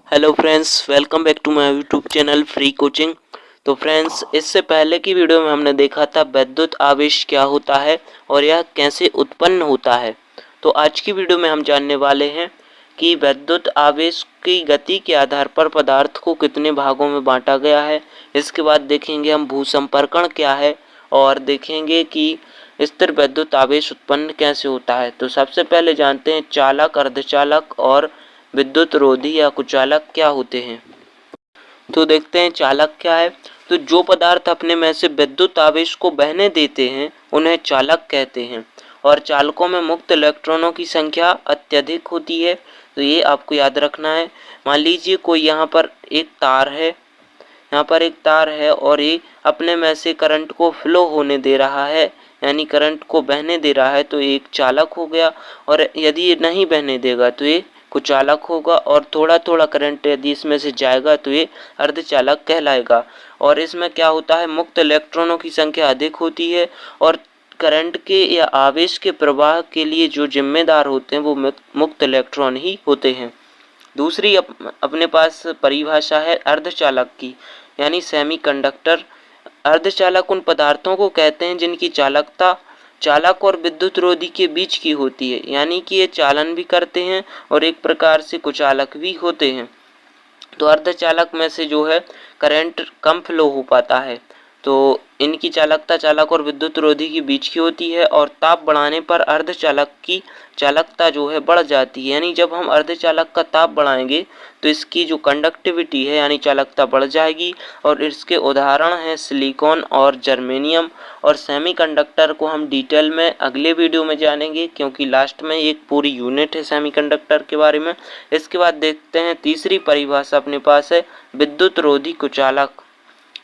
Hello friends, welcome back to my YouTube channel free coaching. तो friends, इससे पहले की वीडियो में हमने देखा था विद्युत आवेश क्या होता है और यह कैसे उत्पन्न होता है। तो आज की वीडियो में हम जानने वाले हैं कि विद्युत आवेश की गति के आधार पर पदार्थ को कितने भागों में बांटा गया है। इसके बाद देखेंगे हम भूसंपर्कण क्या है और देखेंगे कि स्थिर विद्युत आवेश उत्पन्न कैसे होता है। तो सबसे पहले जानते हैं चालक, अर्धचालक और विद्युत रोधी या कुचालक क्या होते हैं। तो देखते हैं चालक क्या है। तो जो पदार्थ अपने में से विद्युत आवेश को बहने देते हैं उन्हें चालक कहते हैं और चालकों में मुक्त इलेक्ट्रॉनों की संख्या अत्यधिक होती है। तो ये आपको याद रखना है। मान लीजिए कोई यहाँ पर एक तार है, यहाँ पर एक तार है और ये अपने में से करंट को फ्लो होने दे रहा है, यानी करंट को बहने दे रहा है, तो ये एक चालक हो गया। और यदि ये नहीं बहने देगा तो ये कुचालक होगा और थोड़ा थोड़ा करंट यदि इसमें से जाएगा तो ये अर्धचालक कहलाएगा। और इसमें क्या होता है, मुक्त इलेक्ट्रॉनों की संख्या अधिक होती है और करंट के या आवेश के प्रवाह के लिए जो जिम्मेदार होते हैं वो मुक्त इलेक्ट्रॉन ही होते हैं। दूसरी अपने पास परिभाषा है अर्धचालक की, यानी सेमीकंडक्टर। अर्धचालक उन पदार्थों को कहते हैं जिनकी चालकता चालक और विद्युत रोधी के बीच की होती है, यानी कि ये चालन भी करते हैं और एक प्रकार से कुचालक भी होते हैं। तो अर्धचालक में से जो है करंट कम फ्लो हो पाता है, तो इनकी चालकता चालक और विद्युत रोधी के बीच की होती है और ताप बढ़ाने पर अर्धचालक की चालकता जो है बढ़ जाती है। यानी जब हम अर्धचालक का ताप बढ़ाएंगे तो इसकी जो कंडक्टिविटी है यानी चालकता बढ़ जाएगी। और इसके उदाहरण हैं सिलिकॉन और जर्मेनियम। और सेमीकंडक्टर को हम डिटेल में अगले वीडियो में जानेंगे, क्योंकि लास्ट में एक पूरी यूनिट है सेमीकंडक्टर के बारे में। इसके बाद देखते हैं तीसरी परिभाषा अपने पास है विद्युत रोधी कुचालक।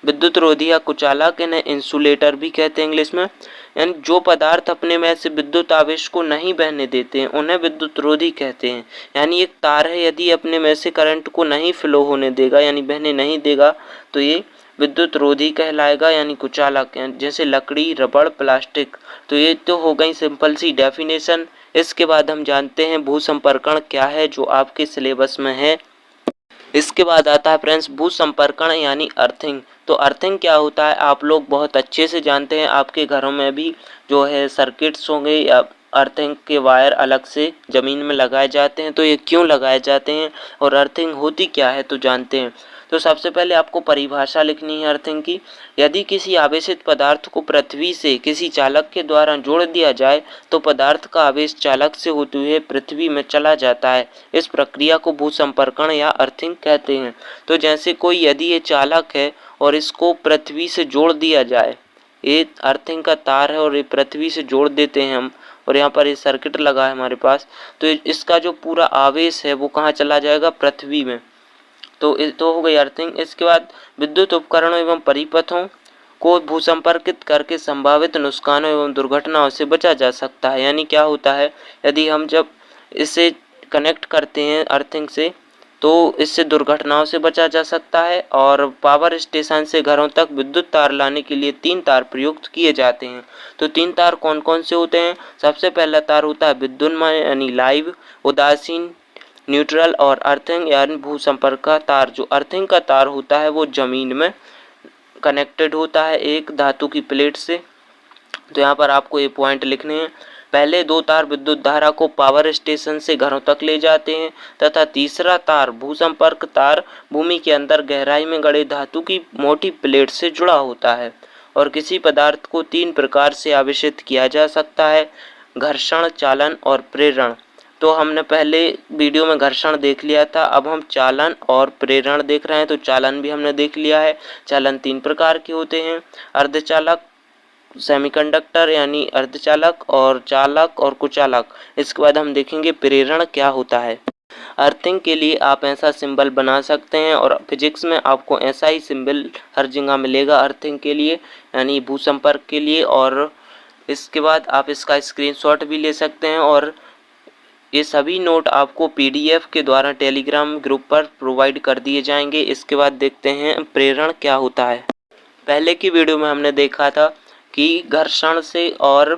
विद्युत रोधी या कुचालक, इन्हें इंसुलेटर भी कहते हैं इंग्लिश में। यानी जो पदार्थ अपने में से विद्युत आवेश को नहीं बहने देते हैं उन्हें विद्युत रोधी कहते हैं। यानी एक तार है, यदि अपने में से करंट को नहीं फ्लो होने देगा यानी बहने नहीं देगा तो ये विद्युत रोधी कहलाएगा, यानी कुचालक। जैसे लकड़ी, रबड़, प्लास्टिक। तो ये तो हो गई सिंपल सी डेफिनेशन। इसके बाद हम जानते हैं भूसंपर्कण क्या है, जो आपके सिलेबस में है। इसके बाद आता है फ्रेंड्स भूसंपर्कण यानी अर्थिंग। तो अर्थिंग क्या होता है आप लोग बहुत अच्छे से जानते हैं। आपके घरों में भी जो है सर्किट्स होंगे या अर्थिंग के वायर अलग से ज़मीन में लगाए जाते हैं। तो ये क्यों लगाए जाते हैं और अर्थिंग होती क्या है तो जानते हैं। तो सबसे पहले आपको परिभाषा लिखनी है अर्थिंग की। यदि किसी आवेशित पदार्थ को पृथ्वी से किसी चालक के द्वारा जोड़ दिया जाए तो पदार्थ का आवेश चालक से होते हुए पृथ्वी में चला जाता है। इस प्रक्रिया को भूसंपर्कण या अर्थिंग कहते हैं। तो जैसे कोई यदि ये चालक है और इसको पृथ्वी से जोड़ दिया जाए, ये अर्थिंग का तार है और ये पृथ्वी से जोड़ देते हैं हम, और यहाँ पर ये सर्किट लगा है हमारे पास, तो इसका जो पूरा आवेश है वो कहाँ चला जाएगा, पृथ्वी में। तो हो गई अर्थिंग। इसके बाद विद्युत उपकरणों एवं परिपथों को भूसंपर्कित करके संभावित नुकसानों एवं दुर्घटनाओं से बचा जा सकता है। यानी क्या होता है, यदि हम जब इसे कनेक्ट करते हैं अर्थिंग से तो इससे दुर्घटनाओं से बचा जा सकता है। और पावर स्टेशन से घरों तक विद्युत तार लाने के लिए 3 तार प्रयुक्त किए जाते हैं। तो 3 तार कौन कौन से होते हैं। सबसे पहला तार होता है विद्युन्मय यानी लाइव, उदासीन, न्यूट्रल और अर्थिंग यानी भूसंपर्क का तार। जो अर्थिंग का तार होता है वो जमीन में कनेक्टेड होता है एक धातु की प्लेट से। तो यहाँ पर आपको ये पॉइंट लिखने हैं। पहले 2 तार विद्युत धारा को पावर स्टेशन से घरों तक ले जाते हैं तथा तीसरा तार भूसंपर्क तार भूमि के अंदर गहराई में गड़े धातु की मोटी प्लेट से जुड़ा होता है। और किसी पदार्थ को 3 प्रकार से आवेशित किया जा सकता है, घर्षण, चालन और प्रेरण। तो हमने पहले वीडियो में घर्षण देख लिया था, अब हम चालन और प्रेरण देख रहे हैं। तो चालन भी हमने देख लिया है। चालन 3 प्रकार के होते हैं, अर्धचालक, सेमीकंडक्टर यानी अर्धचालक, और चालक और कुचालक। इसके बाद हम देखेंगे प्रेरण क्या होता है। अर्थिंग के लिए आप ऐसा सिंबल बना सकते हैं और फिजिक्स में आपको ऐसा ही सिंबल हर जगह मिलेगा अर्थिंग के लिए यानी भूसंपर्क के लिए। और इसके बाद आप इसका स्क्रीनशॉट भी ले सकते हैं और ये सभी नोट आपको पीडीएफ के द्वारा टेलीग्राम ग्रुप पर प्रोवाइड कर दिए जाएंगे। इसके बाद देखते हैं प्रेरण क्या होता है। पहले की वीडियो में हमने देखा था कि घर्षण से और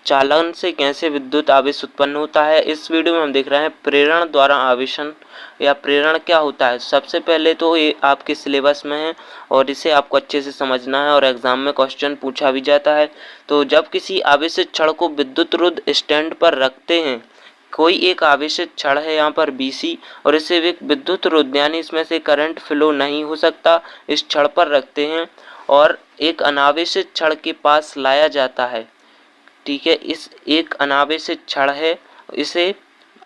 चालन से कैसे विद्युत आवेश उत्पन्न होता है। इस वीडियो में हम देख रहे हैं प्रेरण द्वारा आवेशन या प्रेरण क्या होता है। सबसे पहले तो ये आपके सिलेबस में है और इसे आपको अच्छे से समझना है और एग्जाम में क्वेश्चन पूछा भी जाता है। तो जब किसी आवेशित छड़ को विद्युत रोध स्टैंड पर रखते हैं, कोई एक आवेशित छड़ है यहाँ पर BC और इसे एक विद्युत रोध यानी इसमें से करंट फ्लो नहीं हो सकता, इस छड़ पर रखते हैं और एक अनावेशित छड़ के पास लाया जाता है। ठीक है, इस एक अनावेशित छड़ है, इसे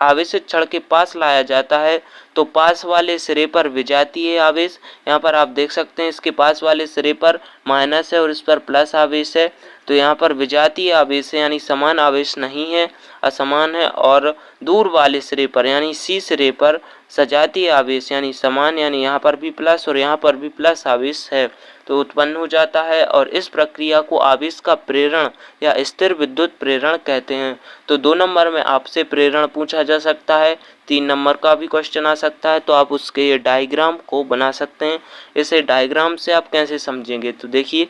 आवेशित छड़ के पास लाया जाता है तो पास वाले सिरे पर विजातीय आवेश, यहाँ पर आप देख सकते हैं इसके पास वाले सिरे पर माइनस है और इस पर प्लस आवेश है। तो यहाँ पर विजातीय आवेश है यानी समान आवेश नहीं है, असमान है। और दूर वाले सिरे पर यानी C सिरे पर सजातीय आवेश यानी समान, यानी यहाँ पर भी प्लस और यहाँ पर भी प्लस आवेश है तो उत्पन्न हो जाता है। और इस प्रक्रिया को आवेश का प्रेरण या स्थिर विद्युत प्रेरण कहते हैं। तो 2 नंबर में आपसे प्रेरण पूछा जा सकता है, 3 नंबर का भी क्वेश्चन आ सकता है। तो आप उसके ये डायग्राम को बना सकते हैं। इसे डायग्राम से आप कैसे समझेंगे, तो देखिए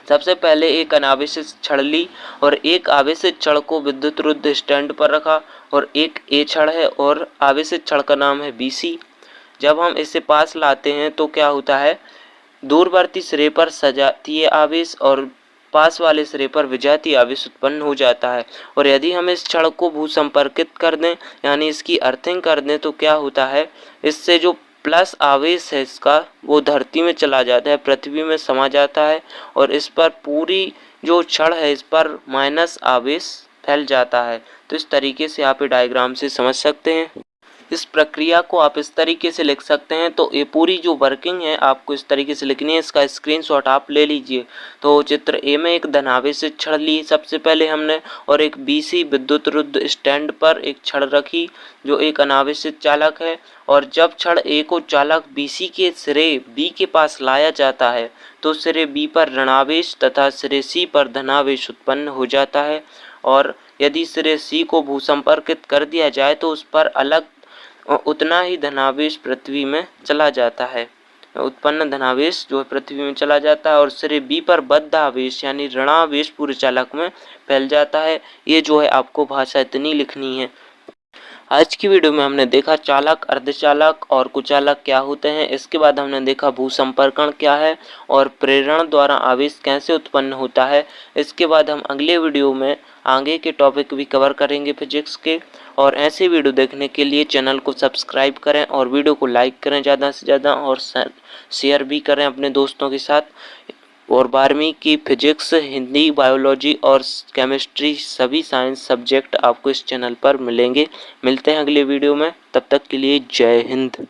सबसे पहले एक अनावेशित छड़ ली और एक आवेशित छड़ को विद्युत रोध स्टैंड पर रखा और एक A छड़ है और आवेशित छड़ का नाम है BC। जब हम इसे पास लाते हैं तो क्या होता है, दूरवर्ती सिरे पर सजातीय आवेश और पास वाले सिरे पर विजातीय आवेश उत्पन्न हो जाता है। और यदि हम इस छड़ को भूसंपर्कित कर दें यानी इसकी अर्थिंग कर दें तो क्या होता है, इससे जो प्लस आवेश है इसका वो धरती में चला जाता है, पृथ्वी में समा जाता है और इस पर पूरी जो छड़ है इस पर माइनस आवेश फैल जाता है। तो इस तरीके से आप ये डायग्राम से समझ सकते हैं। इस प्रक्रिया को आप इस तरीके से लिख सकते हैं। तो ये पूरी जो वर्किंग है आपको इस तरीके से लिखनी है, इसका स्क्रीनशॉट आप ले लीजिए। तो चित्र A में एक धनावेशित छड़ ली सबसे पहले हमने और एक BC विद्युत रोध स्टैंड पर एक छड़ रखी जो एक अनावेशित चालक है। और जब छड़ A को चालक BC के सिरे B के पास लाया जाता है तो सिरे B पर ऋणावेश तथा सिरे C पर धनावेश उत्पन्न हो जाता है। और यदि सिरे C को भूसंपर्कित कर दिया जाए तो उस पर अलग उतना ही धनावेश पृथ्वी में चला जाता है, उत्पन्न धनावेश जो है पृथ्वी में चला जाता है और सिरे B पर बद्ध आवेश यानी ऋणावेश पूरे चालक में फैल जाता है। ये जो है आपको भाषा इतनी लिखनी है। आज की वीडियो में हमने देखा चालक, अर्धचालक और कुचालक क्या होते हैं। इसके बाद हमने देखा भूसंपर्कण क्या है और प्रेरण द्वारा आवेश कैसे उत्पन्न होता है। इसके बाद हम अगले वीडियो में आगे के टॉपिक भी कवर करेंगे फिजिक्स के। और ऐसे वीडियो देखने के लिए चैनल को सब्सक्राइब करें और वीडियो को लाइक करें ज़्यादा से ज़्यादा और शेयर भी करें अपने दोस्तों के साथ। और 12वीं की फिजिक्स, हिंदी, बायोलॉजी और केमिस्ट्री सभी साइंस सब्जेक्ट आपको इस चैनल पर मिलेंगे। मिलते हैं अगले वीडियो में, तब तक के लिए जय हिंद।